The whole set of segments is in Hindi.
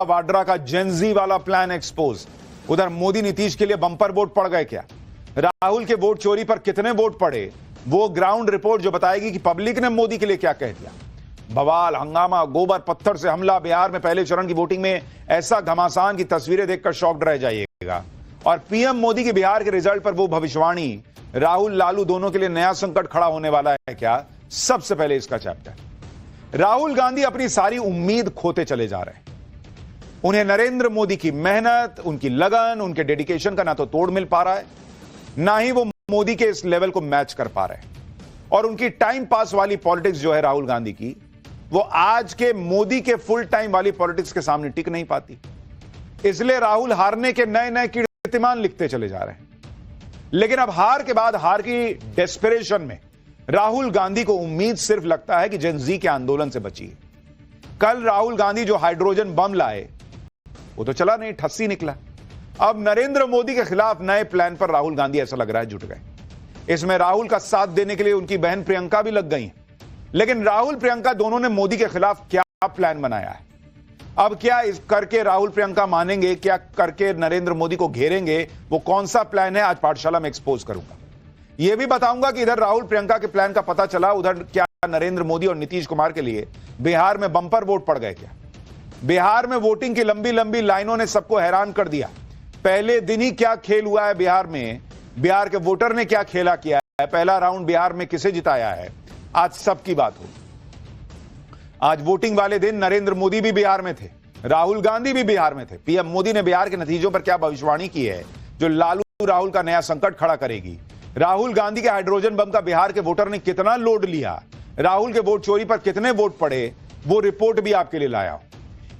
वाड्रा का जेनजी वाला प्लान एक्सपोज। उधर मोदी नीतीश के लिए बंपर वोट पड़ गए क्या? राहुल के वोट चोरी पर कितने वोट पड़े, वो ग्राउंड रिपोर्ट जो बताएगी कि पब्लिक ने मोदी के लिए क्या कह दिया। बवाल, हंगामा, गोबर पत्थर से हमला। बिहार में पहले चरण की वोटिंग में ऐसा घमासान की तस्वीरें देखकर शॉक्ड रह जाइएगा। और पीएम मोदी के बिहार के रिजल्ट पर वो भविष्यवाणी, राहुल लालू दोनों के लिए नया संकट खड़ा होने वाला है क्या? सबसे पहले इसका चैप्टर। राहुल गांधी अपनी सारी उम्मीद खोते चले जा रहे हैं। उन्हें नरेंद्र मोदी की मेहनत, उनकी लगन, उनके डेडिकेशन का ना तो तोड़ मिल पा रहा है, ना ही वो मोदी के इस लेवल को मैच कर पा रहे हैं। और उनकी टाइम पास वाली पॉलिटिक्स जो है राहुल गांधी की, वो आज के मोदी के फुल टाइम वाली पॉलिटिक्स के सामने टिक नहीं पाती। इसलिए राहुल हारने के नए नए कीर्तिमान लिखते चले जा रहे हैं। लेकिन अब हार के बाद हार की डेस्परेशन में राहुल गांधी को उम्मीद सिर्फ लगता है कि जेन-जी के आंदोलन से बची है। कल राहुल गांधी जो हाइड्रोजन बम लाए वो तो चला नहीं, ठस्सी निकला। अब नरेंद्र मोदी के खिलाफ नए प्लान पर राहुल गांधी ऐसा लग रहा है जुट गए। इसमें राहुल का साथ देने के लिए उनकी बहन प्रियंका भी लग गई। लेकिन राहुल प्रियंका दोनों ने मोदी के खिलाफ क्या प्लान बनाया है? अब क्या इस करके राहुल प्रियंका मानेंगे? क्या करके नरेंद्र मोदी को घेरेंगे? वो कौन सा प्लान है आज पाठशाला में एक्सपोज करूंगा। यह भी बताऊंगा कि इधर राहुल प्रियंका के प्लान का पता चला, उधर क्या नरेंद्र मोदी और नीतीश कुमार के लिए बिहार में बंपर वोट पड़ गए क्या? बिहार में वोटिंग की लंबी लंबी लाइनों ने सबको हैरान कर दिया। पहले दिन ही क्या खेल हुआ है बिहार में, बिहार के वोटर ने क्या खेला किया है, पहला राउंड बिहार में किसे जिताया है, आज सबकी बात होगी। आज वोटिंग वाले दिन नरेंद्र मोदी भी बिहार में थे, राहुल गांधी भी बिहार में थे। पीएम मोदी ने बिहार के नतीजों पर क्या भविष्यवाणी की है जो लालू राहुल का नया संकट खड़ा करेगी। राहुल गांधी के हाइड्रोजन बम का बिहार के वोटर ने कितना लोड लिया, राहुल के वोट चोरी पर कितने वोट पड़े, वो रिपोर्ट भी आपके लिए लाया हूं।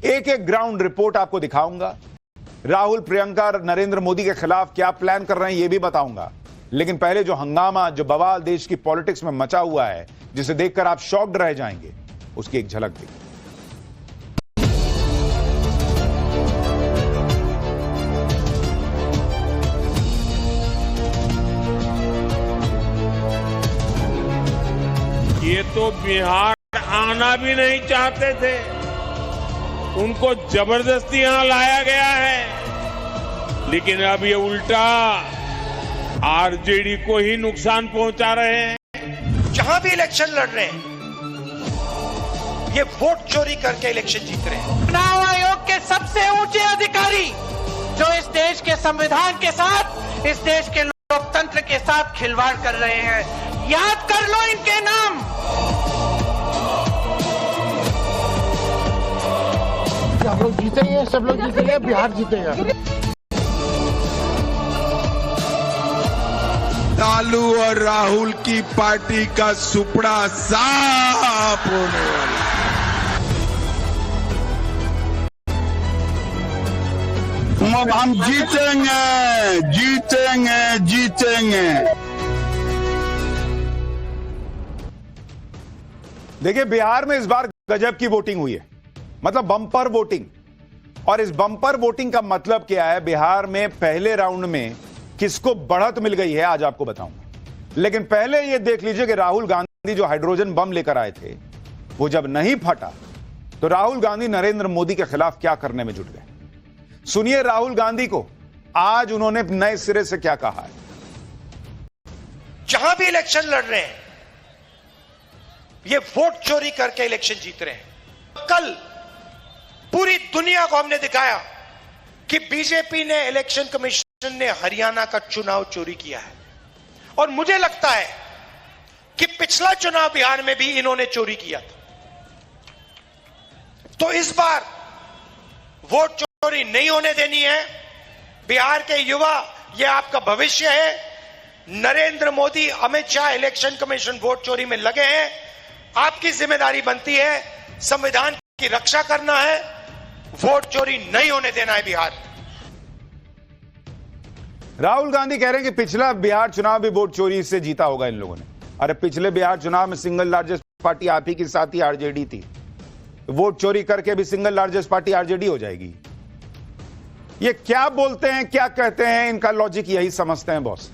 एक एक ग्राउंड रिपोर्ट आपको दिखाऊंगा। राहुल प्रियंका नरेंद्र मोदी के खिलाफ क्या प्लान कर रहे हैं ये भी बताऊंगा। लेकिन पहले जो हंगामा, जो बवाल देश की पॉलिटिक्स में मचा हुआ है, जिसे देखकर आप शॉक्ड रह जाएंगे, उसकी एक झलक देखिए। ये तो बिहार आना भी नहीं चाहते थे, उनको जबरदस्ती यहां लाया गया है। लेकिन अब ये उल्टा आरजेडी को ही नुकसान पहुंचा रहे हैं। जहां भी इलेक्शन लड़ रहे हैं ये वोट चोरी करके इलेक्शन जीत रहे हैं। चुनाव आयोग के सबसे ऊंचे अधिकारी जो इस देश के संविधान के साथ, इस देश के लोकतंत्र के साथ खिलवाड़ कर रहे हैं, याद कर लो इनके नाम। हम लोग जीतेंगे, सब लोग जीतेंगे, बिहार जीतेगा। लालू और राहुल की पार्टी का सुपड़ा साफ होने वाला। हम जीतेंगे, जीतेंगे, जीतेंगे। देखिए, बिहार में इस बार गजब की वोटिंग हुई है, मतलब बम्पर वोटिंग। और इस बम्पर वोटिंग का मतलब क्या है? बिहार में पहले राउंड में किसको बढ़त मिल गई है आज आपको बताऊंगा। लेकिन पहले यह देख लीजिए कि राहुल गांधी जो हाइड्रोजन बम लेकर आए थे, वो जब नहीं फटा तो राहुल गांधी नरेंद्र मोदी के खिलाफ क्या करने में जुट गए। सुनिए राहुल गांधी को, आज उन्होंने नए सिरे से क्या कहा है। जहां भी इलेक्शन लड़ रहे हैं ये वोट चोरी करके इलेक्शन जीत रहे हैं। कल पूरी दुनिया को हमने दिखाया कि बीजेपी ने, इलेक्शन कमीशन ने हरियाणा का चुनाव चोरी किया है। और मुझे लगता है कि पिछला चुनाव बिहार में भी इन्होंने चोरी किया था। तो इस बार वोट चोरी नहीं होने देनी है। बिहार के युवा, ये आपका भविष्य है। Narendra Modi, Amit Shah, election commission vote चोरी में लगे हैं। आपकी जिम्मेदारी बनती है संविधान की रक्षा करना है, वोट चोरी नहीं होने देना है बिहार। राहुल गांधी कह रहे हैं कि पिछला बिहार चुनाव भी वोट चोरी से जीता होगा इन लोगों ने। अरे पिछले बिहार चुनाव में सिंगल लार्जेस्ट पार्टी आप ही के साथ ही आरजेडी थी। वोट चोरी करके भी सिंगल लार्जेस्ट पार्टी आरजेडी हो जाएगी। ये क्या बोलते हैं, क्या कहते हैं, इनका लॉजिक यही समझते हैं बॉस।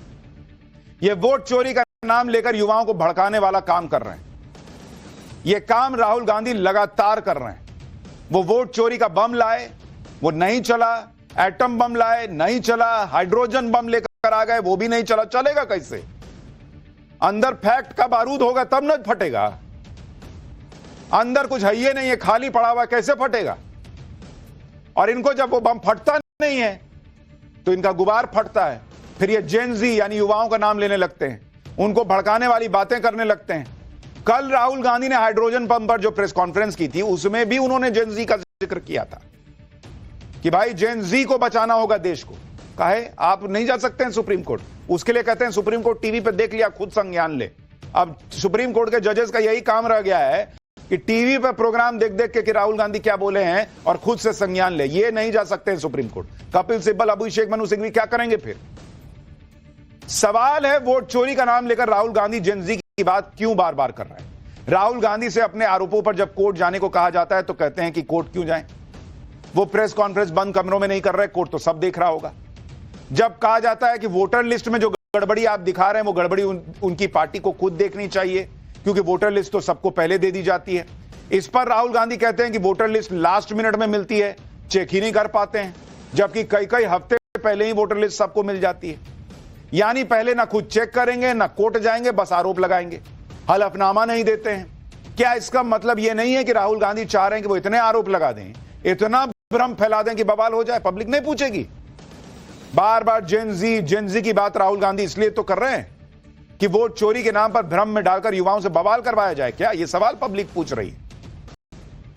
ये वोट चोरी का नाम लेकर युवाओं को भड़काने वाला काम कर रहे हैं। ये काम राहुल गांधी लगातार कर रहे हैं। वो वोट चोरी का बम लाए, वो नहीं चला, एटम बम लाए नहीं चला, हाइड्रोजन बम लेकर आ गए वो भी नहीं चला, चलेगा कैसे? अंदर फैक्ट का बारूद होगा तब न फटेगा। अंदर कुछ है ही नहीं है, खाली पड़ा हुआ, कैसे फटेगा? और इनको जब वो बम फटता नहीं है तो इनका गुबार फटता है, फिर ये जेन जी यानी युवाओं का नाम लेने लगते हैं, उनको भड़काने वाली बातें करने लगते हैं। कल राहुल गांधी ने हाइड्रोजन बम पर जो प्रेस कॉन्फ्रेंस की थी उसमें भी उन्होंने जेन जी का जिक्र किया था कि भाई जेन जी को बचाना होगा देश को। काहे आप नहीं जा सकते हैं सुप्रीम कोर्ट? उसके लिए कहते हैं सुप्रीम कोर्ट टीवी पे देख लिया, खुद संज्ञान ले। अब सुप्रीम कोर्ट के जजेस का यही काम रह गया है कि टीवी पे प्रोग्राम देख देख के कि राहुल गांधी क्या बोले हैं और खुद से संज्ञान ले। ये नहीं जा सकते हैं सुप्रीम कोर्ट। कपिल सिब्बल, अभिषेक मनु सिंघवी क्या करेंगे फिर? सवाल है वोट चोरी का नाम लेकर राहुल गांधी जेन जी की बात क्यों बार बार कर रहे हैं? राहुल गांधी से अपने आरोपों पर जब कोर्ट जाने को कहा जाता है तो कहते हैं कि कोर्ट क्यों जाएं? वो प्रेस कॉन्फ्रेंस बंद कमरों में नहीं कर रहे, कोर्ट तो सब देख रहा होगा। जब कहा जाता है कि वोटर लिस्ट में जो गड़बड़ी आप दिखा रहे हैं वो गड़बड़ी उनकी पार्टी को खुद देखनी चाहिए क्योंकि वोटर लिस्ट तो सबको पहले दे दी जाती है। इस पर राहुल गांधी कहते हैं कि वोटर लिस्ट लास्ट मिनट में मिलती है, चेक ही नहीं कर पाते हैं, जबकि कई कई हफ्ते पहले ही वोटर लिस्ट सबको मिल जाती है। यानी पहले ना खुद चेक करेंगे ना कोर्ट जाएंगे, बस आरोप लगाएंगे, हलफनामा नहीं देते हैं। क्या इसका मतलब यह नहीं है कि राहुल गांधी चाह रहे हैं कि वो इतने आरोप लगा दें, इतना भ्रम फैला दें कि बवाल हो जाए, पब्लिक नहीं पूछेगी? बार बार जेन जी की बात राहुल गांधी इसलिए तो कर रहे हैं कि वोट चोरी के नाम पर भ्रम में डालकर युवाओं से बवाल करवाया जाए क्या? यह सवाल पब्लिक पूछ रही है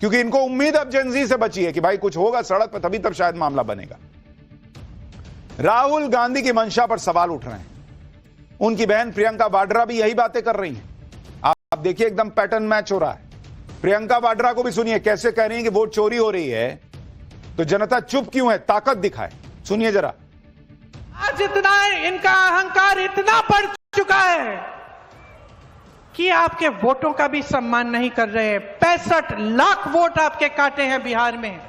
क्योंकि इनको उम्मीद अब जेन जी से बची है कि भाई कुछ होगा सड़क पर, तभी तब शायद मामला बनेगा। राहुल गांधी की मंशा पर सवाल उठ रहे हैं। उनकी बहन प्रियंका वाड्रा भी यही बातें कर रही हैं। आप देखिए एकदम पैटर्न मैच हो रहा है। प्रियंका वाड्रा को भी सुनिए कैसे कह रही है कि वोट चोरी हो रही है तो जनता चुप क्यों है, ताकत दिखाए। सुनिए जरा। आज इतना इनका अहंकार इतना बढ़ चुका है कि आपके वोटों का भी सम्मान नहीं कर रहे। 65 लाख वोट आपके काटे हैं बिहार में,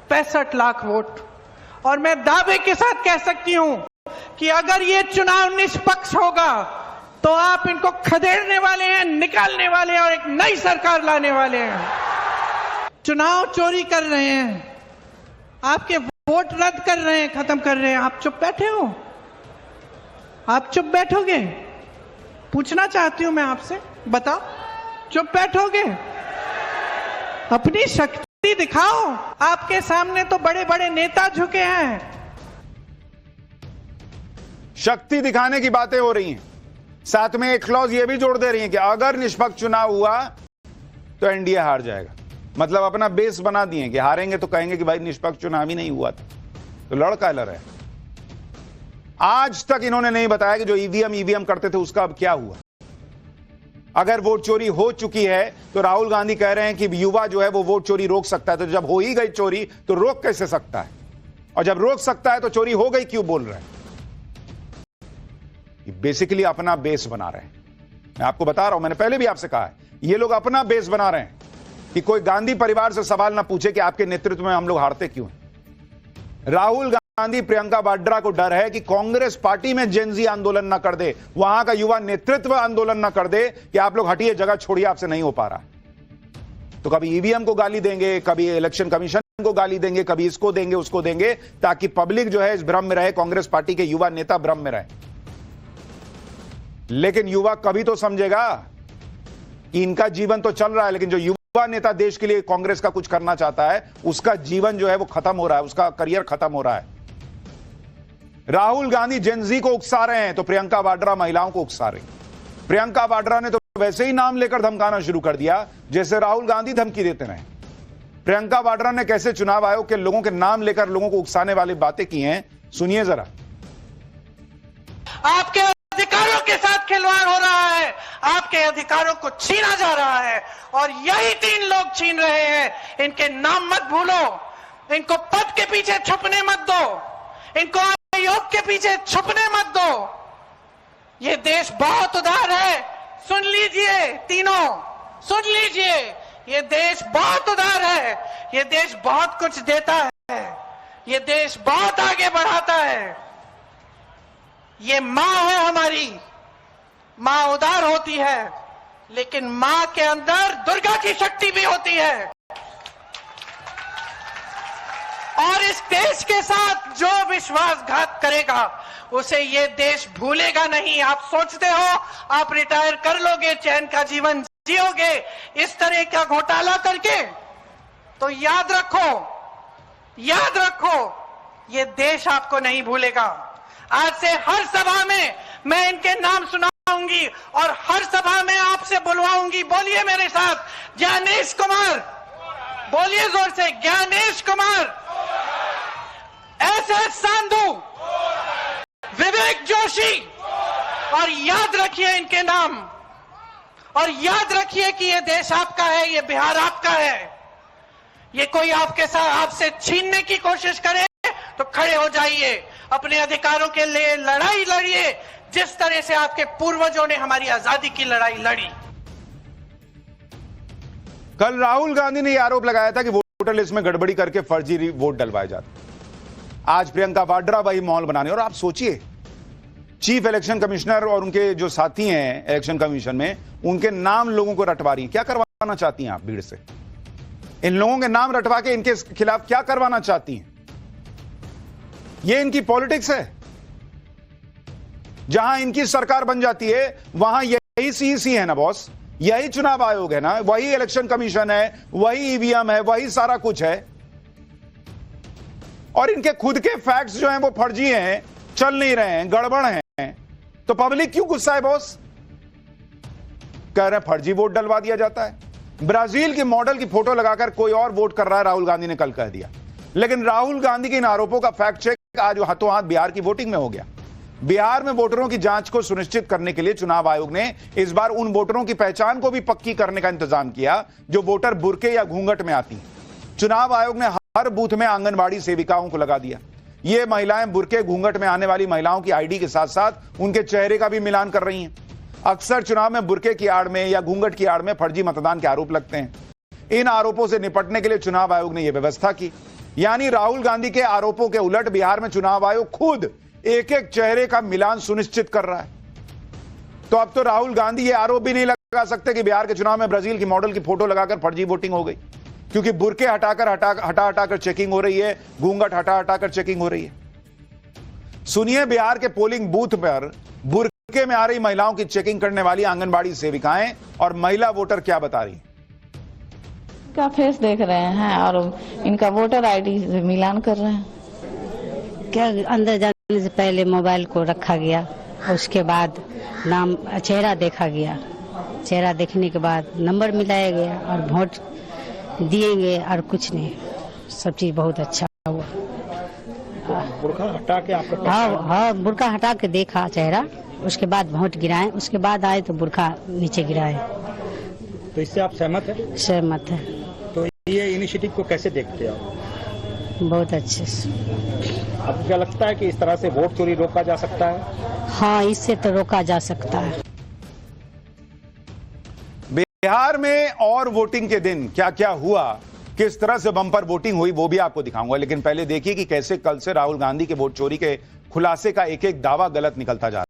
65 लाख वोट। और मैं दावे के साथ कह सकती हूं कि अगर ये चुनाव निष्पक्ष होगा तो आप इनको खदेड़ने वाले हैं, निकालने वाले हैं और एक नई सरकार लाने वाले हैं। चुनाव चोरी कर रहे हैं, आपके वोट रद्द कर रहे हैं, खत्म कर रहे हैं। आप चुप बैठे हो? आप चुप बैठोगे? पूछना चाहती हूं मैं आपसे, बताओ, चुप बैठोगे? अपनी शक्ति दिखाओ। आपके सामने तो बड़े बड़े नेता झुके हैं। शक्ति दिखाने की बातें हो रही हैं, साथ में एक क्लॉज ये भी जोड़ दे रही है कि अगर निष्पक्ष चुनाव हुआ तो एनडीए हार जाएगा। मतलब अपना बेस बना दिए कि हारेंगे तो कहेंगे कि भाई निष्पक्ष चुनाव ही नहीं हुआ था, तो लड़का लड़ रहे। आज तक इन्होंने नहीं बताया कि जो ईवीएम करते थे उसका अब क्या हुआ। अगर वोट चोरी हो चुकी है तो राहुल गांधी कह रहे हैं कि युवा जो है वो वोट चोरी रोक सकता है, तो जब हो ही गई चोरी तो रोक कैसे सकता है? और जब रोक सकता है तो चोरी हो गई क्यों बोल रहे हैं? बेसिकली अपना बेस बना रहे हैं। मैं आपको बता रहा हूं, मैंने पहले भी आपसे कहा है, ये लोग अपना बेस बना रहे हैं कि कोई गांधी परिवार से सवाल ना पूछे कि आपके नेतृत्व में हम लोग हारते क्यों हैं। राहुल गांधी, प्रियंका वाड्रा को डर है कि कांग्रेस पार्टी में जेन जी आंदोलन ना कर दे, वहां का युवा नेतृत्व आंदोलन ना कर दे कि आप लोग हटिए, जगह छोड़िए, आपसे नहीं हो पा रहा। तो कभी ईवीएम को गाली देंगे, कभी इलेक्शन कमीशन को गाली देंगे, कभी इसको देंगे उसको देंगे, ताकि पब्लिक जो है इस भ्रम में रहे, कांग्रेस पार्टी के युवा नेता भ्रम में रहे। लेकिन युवा कभी तो समझेगा कि इनका जीवन तो चल रहा है, लेकिन जो युवा नेता देश के लिए कांग्रेस का कुछ करना चाहता है उसका जीवन जो है वो खत्म हो रहा है, उसका करियर खत्म हो रहा है। राहुल गांधी जेन जी को उकसा रहे हैं तो प्रियंका वाड्रा महिलाओं को उकसा रही। प्रियंका वाड्रा ने तो वैसे ही नाम लेकर धमकाना शुरू कर दिया जैसे राहुल गांधी धमकी देते रहे। प्रियंका वाड्रा ने कैसे चुनाव आयोग के लोगों के नाम लेकर लोगों को उकसाने वाली बातें की हैं, सुनिए जरा। आपके अधिकारों के साथ खिलवाड़ हो रहा है, आपके अधिकारों को छीना जा रहा है और यही 3 लोग छीन रहे हैं। इनके नाम मत भूलो, इनको पद के पीछे छुपने मत दो, इनको आयोग के पीछे छुपने मत दो। ये देश बहुत उदार है, सुन लीजिए तीनों, सुन लीजिए, ये देश बहुत उदार है, ये देश बहुत कुछ देता है, ये देश बहुत आगे बढ़ाता है। ये मां है हमारी, मां उदार होती है, लेकिन मां के अंदर दुर्गा की शक्ति भी होती है। और इस देश के साथ जो विश्वासघात करेगा उसे ये देश भूलेगा नहीं। आप सोचते हो आप रिटायर कर लोगे, चैन का जीवन जियोगे इस तरह का घोटाला करके? तो याद रखो ये देश आपको नहीं भूलेगा। आज से हर सभा में मैं इनके नाम सुनाऊंगी और हर सभा में आपसे बुलवाऊंगी। बोलिए मेरे साथ, ज्ञानेश कुमार, बोलिए जोर से, ज्ञानेश कुमार, एस सांधू, विवेक जोशी, और याद रखिए इनके नाम, और याद रखिए कि ये देश आपका है, ये बिहार आपका है। ये कोई आपके साथ आपसे छीनने की कोशिश करे तो खड़े हो जाइए, अपने अधिकारों के लिए लड़ाई लड़िए, जिस तरह से आपके पूर्वजों ने हमारी आजादी की लड़ाई लड़ी। कल राहुल गांधी ने यह आरोप लगाया था कि वोटर लिस्ट में गड़बड़ी करके फर्जी वोट डलवाए जाते। आज प्रियंका वाड्रा वही माहौल बनाने, और आप सोचिए चीफ इलेक्शन कमिश्नर और उनके जो साथी हैं इलेक्शन कमीशन में, उनके नाम लोगों को रटवा रही। क्या करवाना चाहती हैं आप भीड़ से? इन लोगों के नाम रटवा के इनके खिलाफ क्या करवाना चाहती हैं? ये इनकी पॉलिटिक्स है। जहां इनकी सरकार बन जाती है वहां यही सीईसी है ना बॉस, यही चुनाव आयोग है ना, वही इलेक्शन कमीशन है, वही ईवीएम है, वही सारा कुछ है। और इनके खुद के फैक्ट्स जो हैं वो फर्जी हैं, चल नहीं रहे हैं, गड़बड़ हैं, तो पब्लिक क्यों गुस्सा है बॉस? कह रहे हैं फर्जी वोट डलवा दिया जाता है। ब्राजील के मॉडल की फोटो लगाकर कोई और वोट कर रहा है, राहुल गांधी ने कल कह दिया। लेकिन राहुल गांधी के इन आरोपों का फैक्ट चेक आज हाथों हाथ बिहार की वोटिंग में हो गया। बिहार में वोटरों की जांच को सुनिश्चित करने के लिए चुनाव आयोग ने इस बार उन वोटरों की पहचान को भी पक्की करने का इंतजाम किया जो वोटर बुर्के या घूंघट में आती हैं। चुनाव आयोग ने हर बूथ में आंगनबाड़ी सेविकाओं को लगा दिया। ये महिलाएं बुर्के घूंघट में आने वाली महिलाओं की आईडी के साथ साथ उनके चेहरे का भी मिलान कर रही हैं। अक्सर चुनाव में बुर्के की आड़ में या घूंघट की आड़ में फर्जी मतदान के आरोप लगते हैं। इन आरोपों से निपटने के लिए चुनाव आयोग ने यह व्यवस्था की। यानी राहुल गांधी के आरोपों के उलट बिहार में चुनाव आयोग खुद एक एक चेहरे का मिलान सुनिश्चित कर रहा है। तो अब तो राहुल गांधी ये आरोप भी नहीं लगा सकते कि बिहार के चुनाव में ब्राजील की मॉडल की फोटो लगाकर फर्जी वोटिंग हो गई, क्योंकि बुर्के हटाकर चेकिंग हो रही है, घूंघट हटाकर चेकिंग हो रही है। सुनिए बिहार के पोलिंग बूथ पर बुर्के में आ रही महिलाओं की चेकिंग करने वाली आंगनबाड़ी सेविकाएं और महिला वोटर क्या बता रही हैं। का फेस देख रहे हैं और इनका वोटर आईडी से मिलान कर रहे हैं। क्या अंदर जाने से पहले मोबाइल को रखा गया, उसके बाद नाम चेहरा देखा गया, चेहरा देखने के बाद नंबर मिलाया गया और वोट दिए गए और कुछ नहीं। सब चीज बहुत अच्छा हुआ। बुर्का हटा के आपका हाँ, बुर्का हटा के देखा चेहरा, उसके बाद वोट गिराए, उसके बाद आए तो बुर्का नीचे गिराए। तो इससे आप सहमत हैं? सहमत है। तो ये इनिशिएटिव को कैसे देखते हो? बहुत अच्छे से। आपको क्या लगता है कि इस तरह से वोट चोरी रोका जा सकता है? हाँ, इससे तो रोका जा सकता है। बिहार में और वोटिंग के दिन क्या क्या हुआ, किस तरह से बम्पर वोटिंग हुई, वो भी आपको दिखाऊंगा। लेकिन पहले देखिए कि कैसे कल से राहुल गांधी के वोट चोरी के खुलासे का एक एक दावा गलत निकलता जा रहा है।